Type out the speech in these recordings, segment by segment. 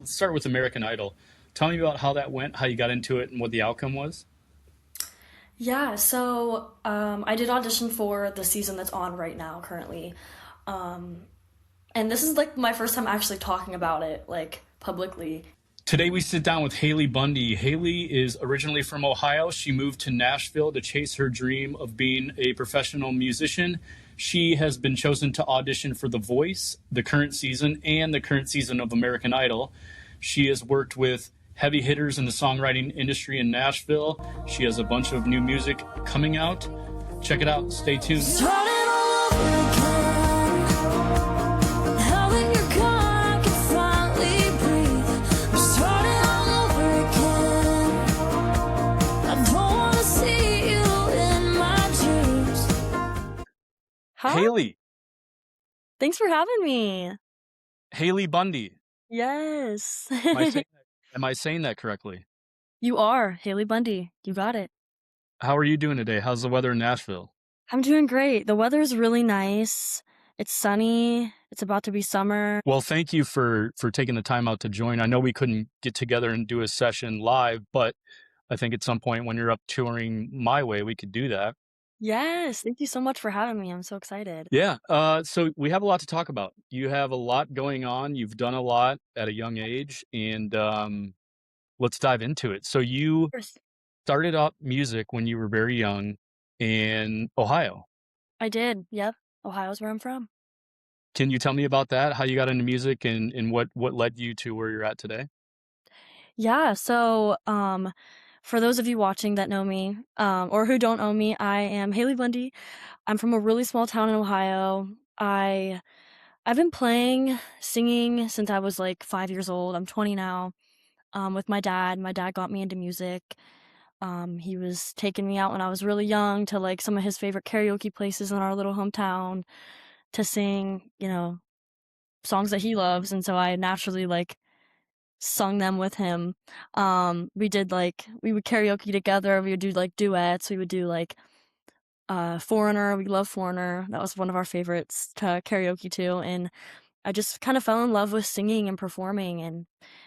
Let's start with American Idol. Tell me about how that went, how you got into it, and what the outcome was. I did audition for the season that's on right now currently. Um, and this is like my first time actually talking about it like publicly. Today we sit down with Haley Bundy. Haley is originally from Ohio. She moved to Nashville to chase her dream of being a professional musician. She has been chosen to audition for The Voice, the current season, and the current season of American Idol. She has worked with heavy hitters in the songwriting industry in Nashville. She has a bunch of new music coming out. Check it out. Stay tuned. Starting all over again. How in your car I can finally breathe. I'm starting all over again. I don't want to see you in my dreams. Hi, Haley, thanks for having me. Haley Bundy. Yes. Am I saying am I saying that correctly? You are Haley Bundy. You got it. How are you doing today? How's the weather in Nashville? I'm doing great. The weather's really nice. It's sunny. It's about to be summer. Well, thank you for taking the time out to join. I know we couldn't get together and do a session live, but I think at some point when you're up touring my way, we could do that. Yes, thank you so much for having me. I'm so excited. Yeah. So we have a lot to talk about. You have a lot going on. You've done a lot at a young age, and let's dive into it. So you Yes, started up music when you were very young in Ohio. I did. Yep. Ohio's where I'm from. Can you tell me about that? How you got into music and what led you to where you're at today? For those of you watching that know me, or who don't know me, I am Haley Bundy. I'm from a really small town in Ohio. I I've been playing, singing since I was like 5 years old. I'm 20 now. With my dad. My dad got me into music. He was taking me out when I was really young to like some of his favorite karaoke places in our little hometown to sing, songs that he loves. And so I naturally like sung them with him. We would karaoke together. We would do like duets. We would do like Foreigner. We love Foreigner. That was one of our favorites to karaoke to. And I just kind of fell in love with singing and performing, and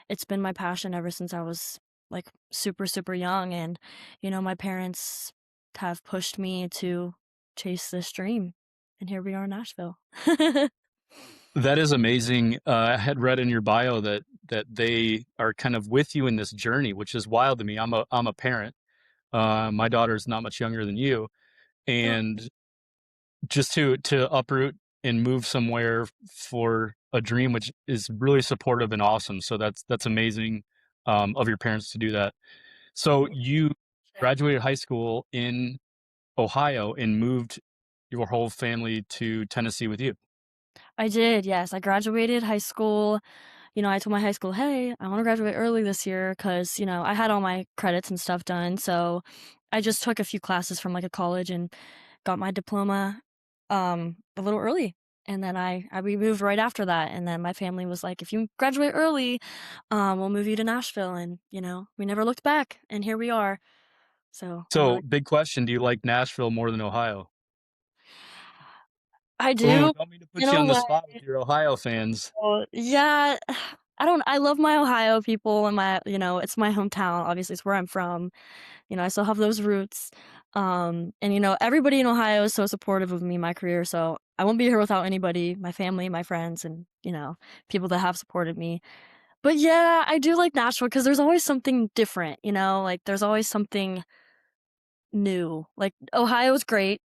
it's been my passion ever since I was like super, super young. And, my parents have pushed me to chase this dream, and here we are in Nashville. That is amazing. I had read in your bio that they are kind of with you in this journey, which is wild to me. I'm a parent. My daughter's not much younger than you, Oh, and just to uproot and move somewhere for a dream, which is really supportive and awesome. So that's amazing of your parents to do that. So you sure. graduated high school in Ohio and moved your whole family to Tennessee with you. I did, yes. I graduated high school. I told my high school, hey, I want to graduate early this year because, I had all my credits and stuff done. So I just took a few classes from like a college and got my diploma a little early. And then we moved right after that. And then my family was like, if you graduate early, we'll move you to Nashville. And, we never looked back. And here we are. So I'm So really, big question: do you like Nashville more than Ohio? I Ooh, do don't mean to in put you a on the way. spot with your Ohio fans. Yeah, I love my Ohio people and it's my hometown. Obviously, it's where I'm from. I still have those roots. And everybody in Ohio is so supportive of me, my career. So I won't be here without anybody, my family, my friends, and, people that have supported me. But yeah, I do like Nashville because there's always something different, like there's always something new. Like Ohio's great,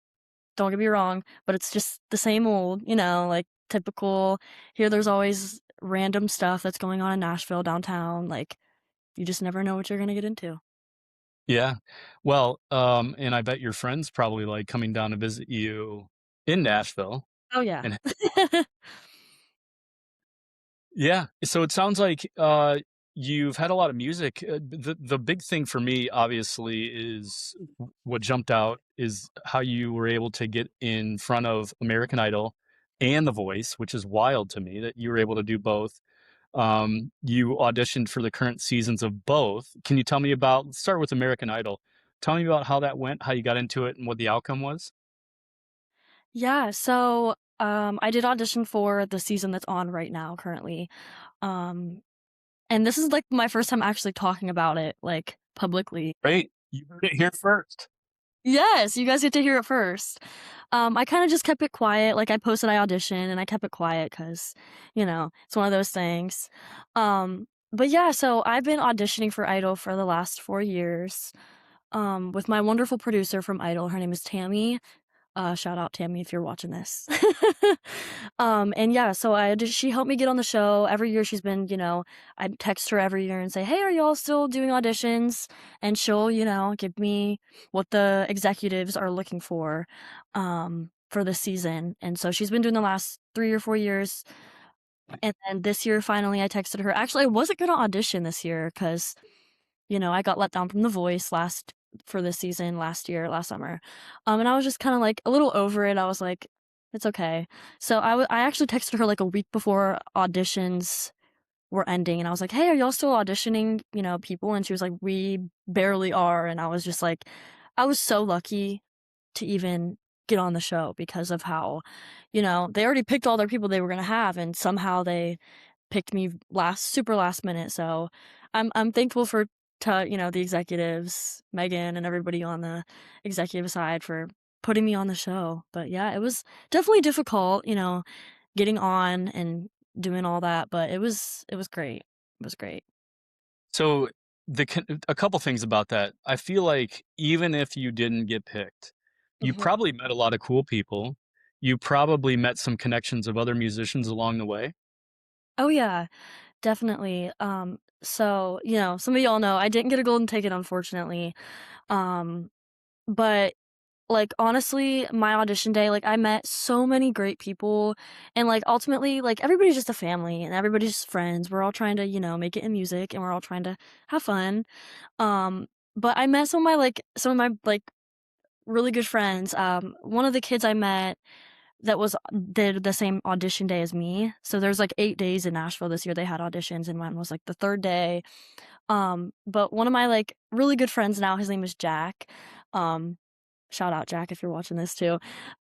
don't get me wrong, but it's just the same old, like typical. Here, there's always random stuff that's going on in Nashville downtown. Like, you just never know what you're gonna get into. Yeah. Well, and I bet your friends probably like coming down to visit you in Nashville. Oh yeah. And yeah, so it sounds like you've had a lot of music. The big thing for me, obviously, is what jumped out is how you were able to get in front of American Idol and The Voice, which is wild to me that you were able to do both. You auditioned for the current seasons of both. Can you tell me about, let's start with American Idol. Tell me about how that went, how you got into it, and what the outcome was. Yeah, I did audition for the season that's on right now currently. Um and this is, like, my first time actually talking about it, like, publicly. Great. You heard it here first. Yes, you guys get to hear it first. I kinda just kept it quiet, like, I posted I auditioned, and I kept it quiet because, it's one of those things. But yeah, so I've been auditioning for Idol for the last 4 years, with my wonderful producer from Idol. Her name is Tammy. Shout out Tammy if you're watching this. And yeah, so she helped me get on the show. Every year she's been, I text her every year and say, "Hey, are y'all still doing auditions?" And she'll, give me what the executives are looking for the season. And so she's been doing the last 3 or 4 years. And then this year, finally, I texted her. Actually, I wasn't gonna audition this year because I got let down from The Voice for this season last year, last summer. And I was just kinda, like, a little over it. I was like, "It's okay." So I actually texted her, like, a week before auditions were ending, and I was like, "Hey, are y'all still auditioning, people?" And she was like, "We barely are." And I was just like, I was so lucky to even get on the show because of how, they already picked all their people they were gonna have, and somehow they picked me super last minute. So I'm thankful the executives, Megan and everybody on the executive side for putting me on the show. But yeah, it was definitely difficult, getting on and doing all that, but it was great. It was great. So a couple things about that. I feel like even if you didn't get picked, you Mhm. probably met a lot of cool people. You probably met some connections of other musicians along the way. Oh yeah, definitely. So, some of y'all know I didn't get a golden ticket unfortunately. Um, but like, honestly, my audition day, like, I met so many great people, and, like, ultimately, like, everybody's just a family, and everybody's just friends. We're all trying to, make it in music, and we're all trying to have fun. But I met some of my really good friends. One of the kids I met that did the same audition day as me. So there's, like, 8 days in Nashville this year they had auditions, and mine was, like, the 3rd day. But one of my, like, really good friends now, his name is Jack. Um, Shout out Jack if you're watching this too.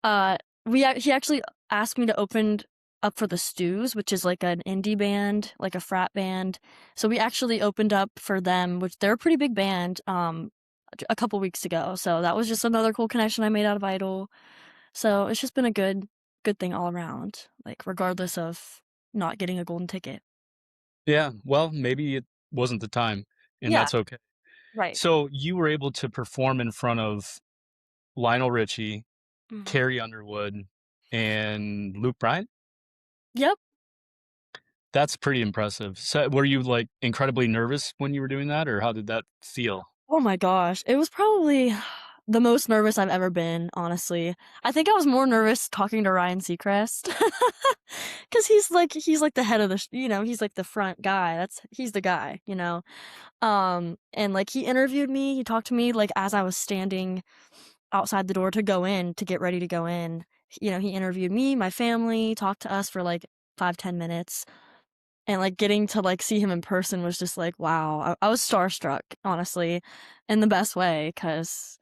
Uh, he actually asked me to open up for the Stews, which is like an indie band, like a frat band. So we actually opened up for them, which they're a pretty big band, a couple weeks ago. So that was just another cool connection I made out of Idol. So it's just been a good thing all around, like regardless of not getting a golden ticket. Yeah, well, maybe it wasn't the time, and Yeah, that's okay. right. So you were able to perform in front of Lionel Richie, Mhm. Carrie Underwood, and Luke Bryan? Yep. That's pretty impressive. So were you, like, incredibly nervous when you were doing that, or how did that feel? Oh my gosh, it was probably the most nervous I've ever been, honestly. I think I was more nervous talking to Ryan Seacrest, because he's like the head of he's like the front guy. He's the guy. And like he interviewed me, he talked to me like as I was standing outside the door to go in to get ready to go in. He interviewed me, my family, talked to us for like 5-10 minutes. And, like, getting to, like, see him in person was just like, wow. I was starstruck, honestly, in the best way, 'cause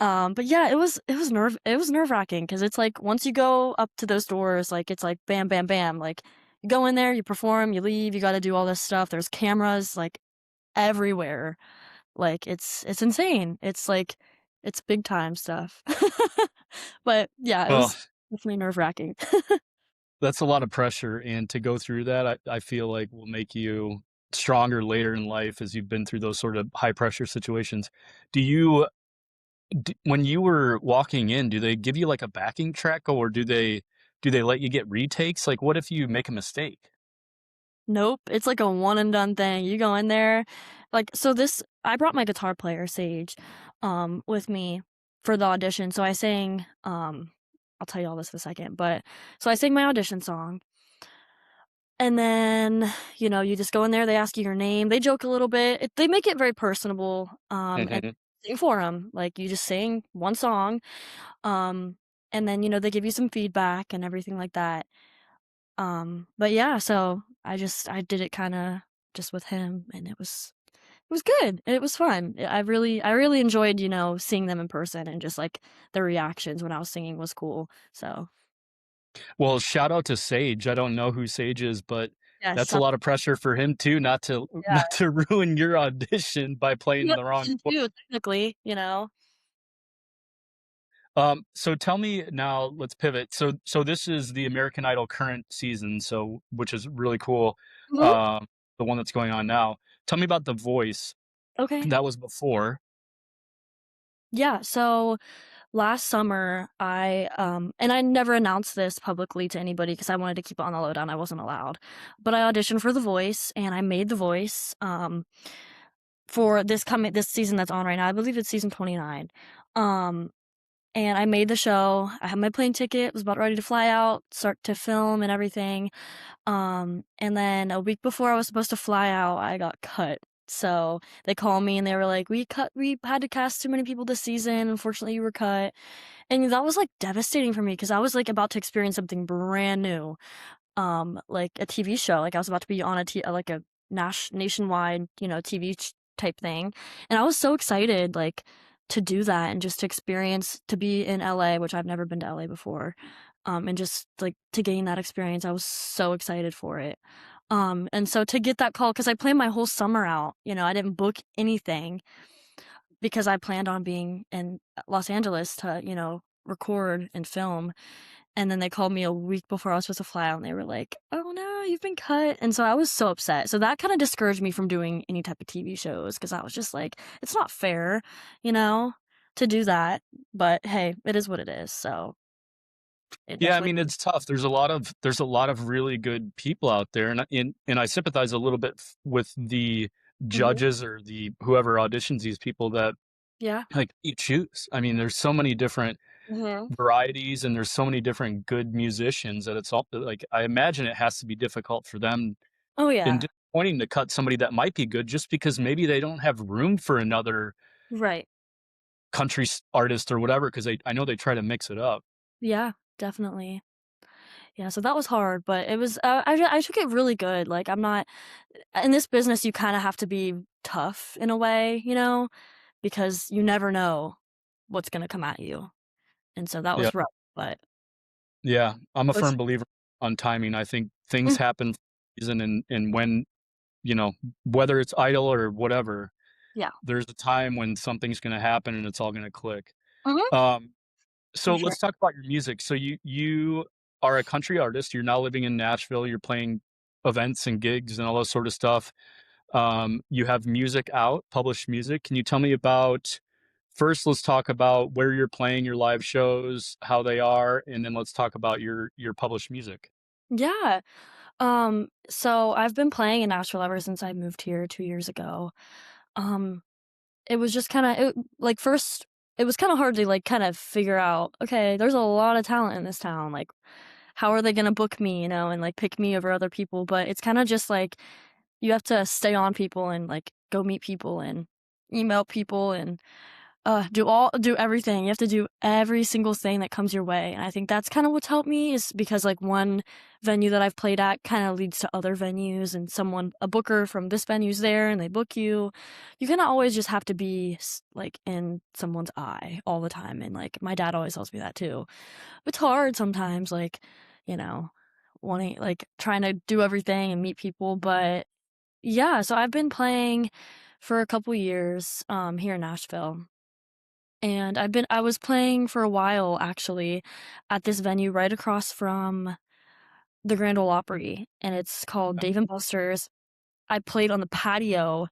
but yeah, it was nerve-wracking, 'cause it's like, once you go up to those doors, like, it's like bam, bam, bam, like, you go in there, you perform, you leave, you gotta do all this stuff, there's cameras, like, everywhere, like, it's insane, it's like it's big time stuff. But, yeah, it Well, was definitely nerve-wracking. that's a lot of pressure, and to go through that, I feel like will make you stronger later in life as you've been through those sort of high pressure situations. Do you when you were walking in, do they give you, like, a backing track, or do they let you get retakes? Like, what if you make a mistake? Nope, it's like a one and done thing. You go in there, like so this I brought my guitar player, Sage, with me for the audition. So I sang, I'll tell you all this in a second, but so I sang my audition song, and then, you just go in there, they ask you your name, they joke a little bit, they make it very personable, and Mhm. sing for them. Like, you just sing one song, um, and then, they give you some feedback and everything like that. But yeah, so I did it kinda just with him, and it was good, it was fun. I really enjoyed, seeing them in person, and just, like, their reactions when I was singing was cool, so Well, shout out to Sage. I don't know who Sage is, but Yeah, That's a some lot of pressure for him too, not to yeah. not to ruin your audition by playing Yep, the wrong chord. too, technically, you know? So tell me now, let's pivot. So this is the American Idol current season, so which is really cool. Mhm. Um, the one that's going on now. Tell me about The Voice. Okay. That was before. Yeah, so last summer, and I never announced this publicly to anybody because I wanted to keep it on the lowdown, I wasn't allowed. But I auditioned for The Voice, and I made The Voice, for this season that's on right now. I believe it's season 29. Um, and I made the show. I had my plane ticket, was about ready to fly out, start to film and everything. And then a week before I was supposed to fly out, I got cut. So they called me and they were like, we had to cast too many people this season. Unfortunately, you were cut." And that was like devastating for me because I was like about to experience something brand new, like a TV show. Like I was about to be on like a nationwide, TV type thing. And I was so excited, like, to do that and just to experience to be in LA, which I've never been to LA before. And just like to gain that experience. I was so excited for it. And so to get that call, because I planned my whole summer out, I didn't book anything because I planned on being in Los Angeles to, record and film. And then they called me a week before I was supposed to fly out and they were like, "Oh no, you've been cut." And so I was so upset. So that kind of discouraged me from doing any type of TV shows because I was just like, it's not fair, you know, to do that. But hey, it is what it is. So it Yeah, I definitely, mean, it's tough. There's a lot of really good people out there, and I sympathize a little bit with the hmm judges or the whoever auditions these people that yeah. like you choose. I mean, there's so many different hmm varieties and there's so many different good musicians that it's all like I imagine it has to be difficult for them Oh, and yeah. disappointing to cut somebody that might be good just because maybe they don't have room for another Right. country artist or whatever because I know they try to mix it up. Yeah, definitely. Yeah, so that was hard, but it was, I took it really good. Like, I'm not, in this business, you kind of have to be tough in a way, because you never know what's going to come at you. And so that Yeah. was rough, but Yeah, I'm a it was firm believer on timing. I think things mm, happen for a reason and when, you know, whether it's idle or whatever, yeah. there's a time when something's gonna happen and it's all gonna click. Mhm. Um, For so sure. let's talk about your music. So you are a country artist, you're now living in Nashville, you're playing events and gigs and all that sort of stuff. You have music out, published music. Can you tell me about first, let's talk about where you're playing your live shows, how they are, and then let's talk about your published music. Yeah. So I've been playing in Nashville ever since I moved here 2 years ago. Um, it was just kinda like, first, it was kinda hard to, like, kind of figure out, "Okay, there's a lot of talent in this town, like, how are they gonna book me, and, like, pick me over other people?" But it's kinda just, like, you have to stay on people and, like, go meet people and email people and do everything. You have to do every single thing that comes your way, and I think that's kinda what's helped me is because, like, one venue that I've played at kinda leads to other venues, and a booker from this venue's there, and they book you. You kinda always just have to be like, in someone's eye all the time, and, like, my dad always tells me that too. It's hard sometimes, like, you know, wanting like, trying to do everything and meet people, but yeah, so I've been playing for a couple years, here in Nashville. And I was playing for a while actually at this venue right across from the Grand Ole Opry, and it's called Dave& and Buster's. I played on the patio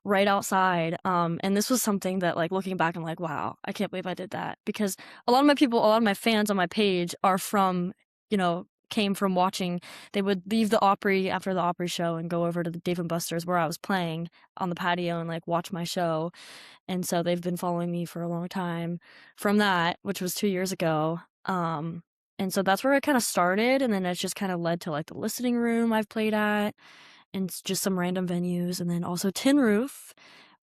right outside, and this was something that, like, looking back, I'm like, "Wow, I can't believe I did that," because a lot of my fans on my page are from, came from watching. They would leave the Opry after the Opry show and go over to the Dave& and Buster's where I was playing on the patio and, like, watch my show. And so they've been following me for a long time from that, which was 2 years ago. And so that's where it kinda started, and then it's just kinda led to, like, the listening room I've played at, and just some random venues, and then also Tin Roof,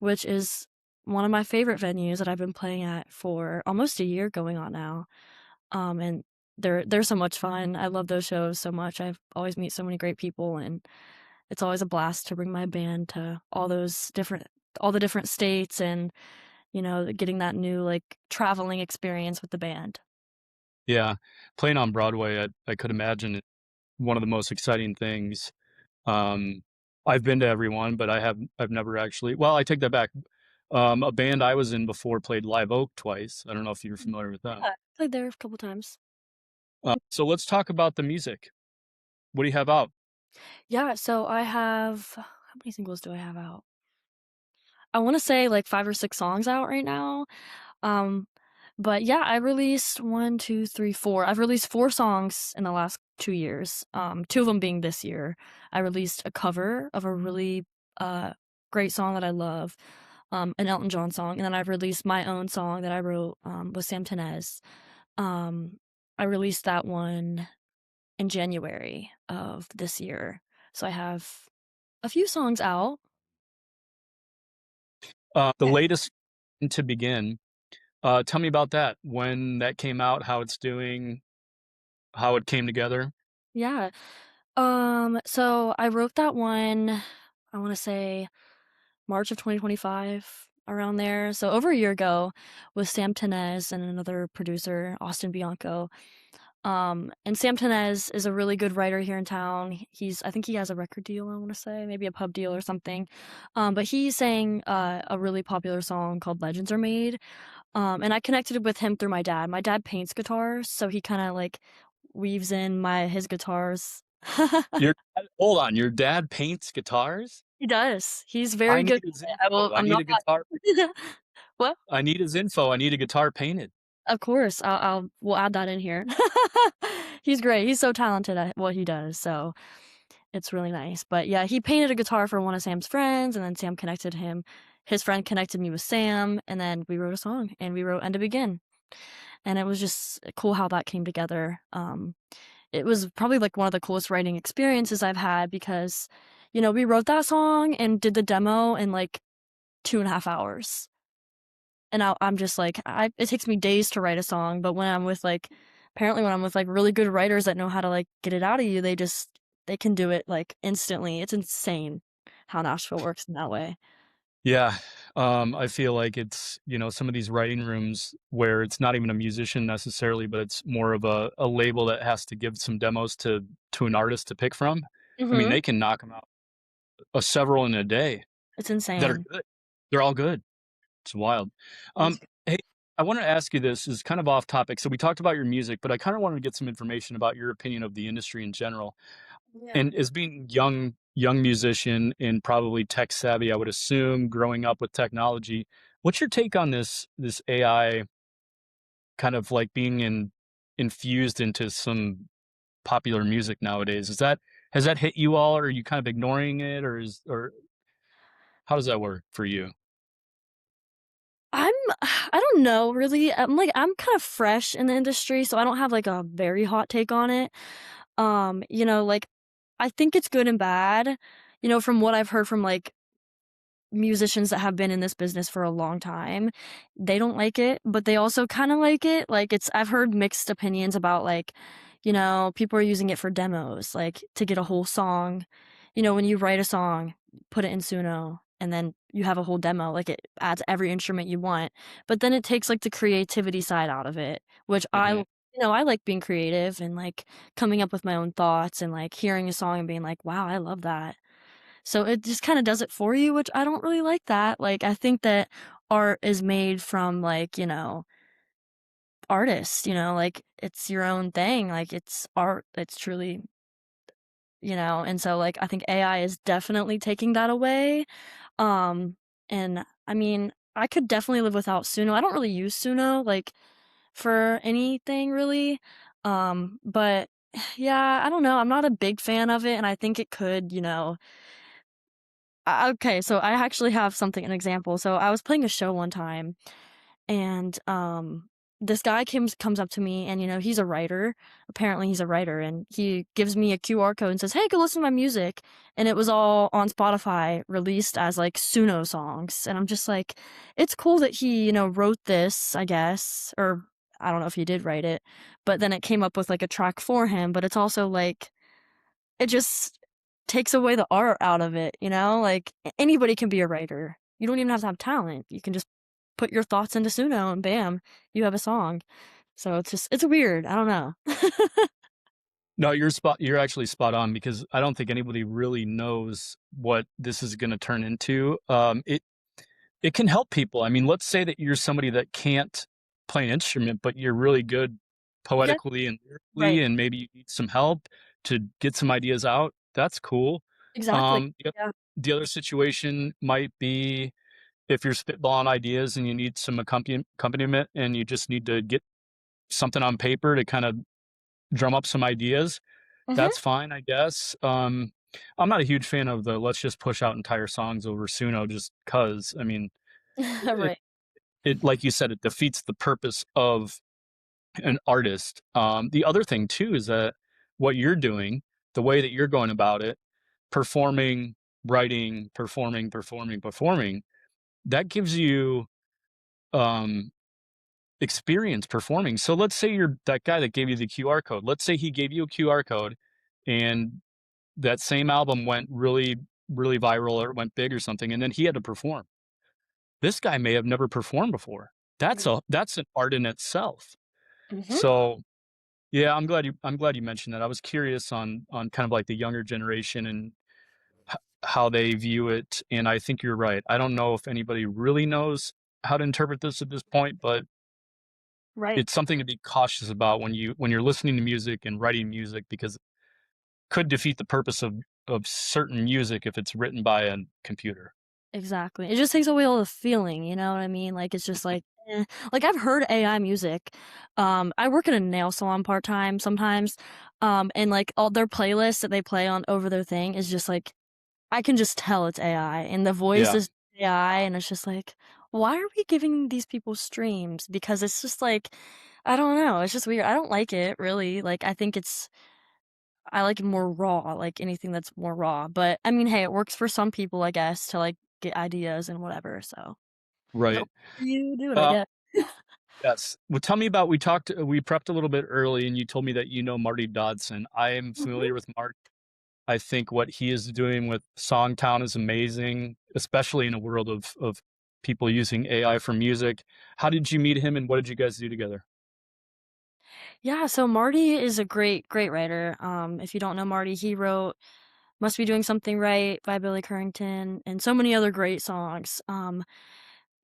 which is one of my favorite venues that I've been playing at for almost a year going on now. And they're so much fun. I love those shows so much. I've always meet so many great people, and it's always a blast to bring my band to all the different states and getting that new, like, traveling experience with the band. Yeah, playing on Broadway, I could imagine it one of the most exciting things. Um, I've been to everyone, but I've never actually. Well, I take that back. A band I was in before played Live Oak twice. I don't know if you're familiar with them. Yeah, played there a couple times. So let's talk about the music. What do you have out? Yeah, so I have how many singles do I have out? I wanna say, like, 5 or 6 songs out right now. Um, but yeah, I released 1, 2, 3, 4. I've released 4 songs in the last 2 years, 2 of them being this year. I released a cover of a really, uh, great song that I love, an Elton John song, and then I've released my own song that I wrote, with Sam Tenez. Um, I released that one in January of this year, so I have a few songs out. The latest to begin. Tell me about that. When that came out, how it's doing, how it came together. Yeah. So I wrote that one, I want to say March of 2025, around there. So over a year ago with Sam Tenez and another producer, Austin Bianco. And Sam Tenez is a really good writer here in town. I think he has a record deal, I want to say, maybe a pub deal or something. But he sang a really popular song called Legends Are Made. And I connected with him through my dad. My dad paints guitars, so he kind of like weaves in his guitars. Your hold on, your dad paints guitars? He does. He's I very need good his at it. I will info. I I'm need not a guitar. What? I need his info. I need a guitar painted. Of course, we'll add that in here. He's great. He's so talented at what he does, so it's really nice. But yeah, he painted a guitar for one of Sam's friends, and then Sam connected him. His friend connected me with Sam, and then we wrote a song, and we wrote "End to Begin," and it was just cool how that came together. It was probably like one of the coolest writing experiences I've had because, we wrote that song and did the demo in like 2.5 hours. And I'm just like, it takes me days to write a song, but apparently when I'm with like really good writers that know how to like get it out of you, they can do it like instantly. It's insane how Nashville works in that way. Yeah. I feel like it's, some of these writing rooms where it's not even a musician necessarily, but it's more of a label that has to give some demos to an artist to pick from. I mean, Mhm. they can knock them out several in a day It's that are insane. good. They're all good. It's wild. It is. Hey, I want to ask you this is kind of off topic. So we talked about your music, but I kind of wanted to get some information about your opinion of the industry in general. Yeah. And as being young musician and probably tech savvy, I would assume growing up with technology, what's your take on this AI kind of like being infused into some popular music nowadays? Has that hit you all, or are you kind of ignoring it, or how does that work for you? I'm I don't know really. I'm kind of fresh in the industry, so I don't have like a very hot take on it. Like I think it's good and bad. From what I've heard from like musicians that have been in this business for a long time, they don't like it, but they also kind of like it. Like I've heard mixed opinions about like, people are using it for demos, like to get a whole song. When you write a song, put it in Suno, and then you have a whole demo, like it adds every instrument you want, but then it takes like the creativity side out of it, which Hmm. I like being creative and like coming up with my own thoughts and like hearing a song and being like, wow, I love that. So it just kinda does it for you, which I don't really like that. Like, I think that art is made from, like, artists, like, it's your own thing, like, it's art, it's truly, and so, like, I think AI is definitely taking that away. Um, and I mean, I could definitely live without Suno. I don't really use Suno, like, for anything really. But yeah, I don't know, I'm not a big fan of it, and I think it could, okay, so I actually have an example. So I was playing a show one time, and this guy comes up to me, and he's a writer. Apparently, he's a writer, and he gives me a QR code and says, "Hey, go listen to my music." And it was all on Spotify, released as like Suno songs. And I'm just like, it's cool that he wrote this, I guess, or I don't know if he did write it, but then it came up with like a track for him. But it's also like it just takes away the art out of it, Like anybody can be a writer. You don't even have to have talent. You can just put your thoughts into Suno and bam, you have a song. So it's weird. I don't know. No, you're actually spot on because I don't think anybody really knows what this is going to turn into. It can help people. I mean, let's say that you're somebody that can't play an instrument, but you're really good Yeah, poetically and lyrically, right. and maybe you need some help to get some ideas out. That's cool. Exactly. Yep. Yeah. The other situation might be if you're spitballing ideas and you need some accompaniment and you just need to get something on paper to kind of drum up some ideas. Mhm. That's fine, I guess. I'm not a huge fan of the let's just push out entire songs over Suno just cause. I mean, it Right. it like you said, it defeats the purpose of an artist. The other thing too is that what you're doing, the way that you're going about it, performing, writing, performing, that gives you um experience performing. So let's say you're that guy that gave you the QR code. Let's say he gave you a QR code and that same album went really viral or it went big or something, and then he had to perform. This guy may have never performed before. Ex That's an art in itself. Mhm. So yeah, I'm glad you mentioned that. I was curious on kind of like the younger generation and how they view it, and I think you're right. I don't know if anybody really knows how to interpret this at this point, but Right. it's something to be cautious about when you're listening to music and writing music because it could defeat the purpose of certain music if it's written by a computer. Exactly. It just takes away all the feeling, you know what I mean? Like, it's just like, eh. Like, I've heard AI music. I work in a nail salon part-time sometimes, and, like, all their playlists that they play on over their thing is just, like, I can just tell it's AI, and the voice Yeah, is AI, and it's just like, "Why are we giving these people streams?" Because it's just like, I don't know, it's just weird. I don't like it, really. Like, I like it more raw, like anything that's more raw. But I mean, hey, it works for some people, I guess, to like get ideas and whatever. So if it right. works for you, do it, I Uh, guess. yes. Well, tell me about we prepped a little bit early, and you told me that you know Marty Dodson. I am Mhm. familiar with Mark. I think what he is doing with Songtown is amazing, especially in a world of people using AI for music. How did you meet him, and what did you guys do together? Yeah, so Marty is a great writer. If you don't know Marty, he wrote "Must Be Doing Something Right" by Billy Currington and so many other great songs.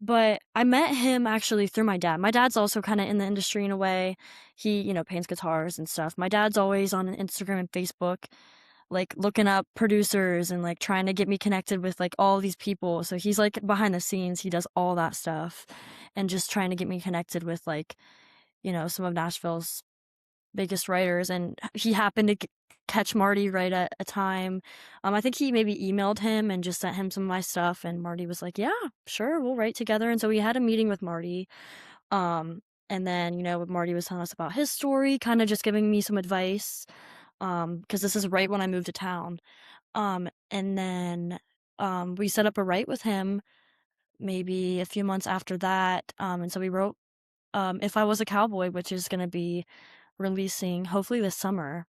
But I met him actually through my dad. My dad's also kind of in the industry in a way. He, paints guitars and stuff. My dad's always on Instagram and Facebook, like looking up producers and like trying to get me connected with like all these people. So he's like behind the scenes, he does all that stuff and just trying to get me connected with like, some of Nashville's biggest writers. And he happened to catch Marty right at a time. I think he maybe emailed him and just sent him some of my stuff. And Marty was like, yeah, sure, we'll write together. And so we had a meeting with Marty. Um, and then, Marty was telling us about his story, kind of just giving me some advice. Because this is right when I moved to town. And then we set up a write with him maybe a few months after that. And so we wrote If I Was a Cowboy, which is going to be releasing hopefully this summer.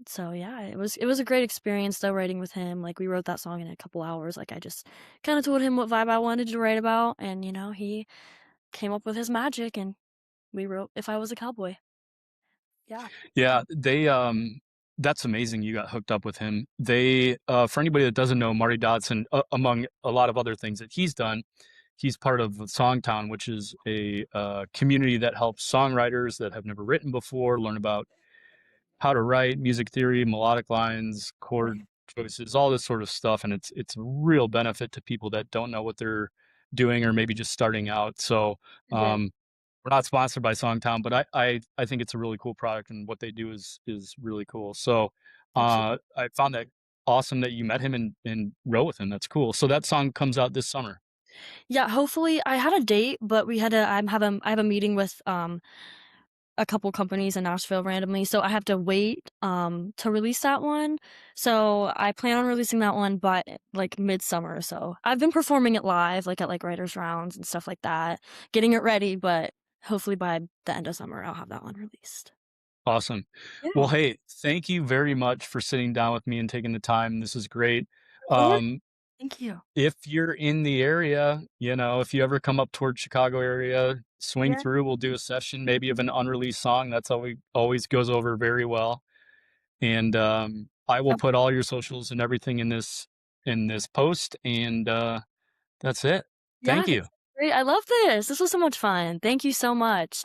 So yeah, it was a great experience though writing with him. Like we wrote that song in a couple hours. Like I just kind of told him what vibe I wanted to write about, and he came up with his magic, and we wrote If I Was a Cowboy. Yeah. Yeah, that's amazing you got hooked up with him. For anybody that doesn't know Marty Dodson, among a lot of other things that he's done, he's part of Songtown, which is a community that helps songwriters that have never written before learn about how to write, music theory, melodic lines, chord choices, all this sort of stuff, and it's a real benefit to people that don't know what they're doing or maybe just starting out. So, Yeah. um, we're not sponsored by Songtown, but I think it's a really cool product, and what they do is really cool. So, Absolutely. I found that awesome that you met him and wrote with him. That's cool. So that song comes out this summer. Yeah, hopefully I had a date, but I have a meeting with a couple companies in Nashville randomly, so I have to wait to release that one. So I plan on releasing that one by like midsummer. So I've been performing it live, like at like writers' rounds and stuff like that, getting it ready, but hopefully by the end of summer I'll have that one released. Awesome. Well, Yeah, hey, thank you very much for sitting down with me and taking the time. This is great. of course. Um, Thank you. if you're in the area, if you ever come up towards Chicago area, swing Yeah. through. We'll do a session, maybe of an unreleased song. That's always goes over very well. And I will put all your socials and everything in this post, and that's it. Yeah, Thank this you. is great. I love this. This was so much fun. Thank you so much.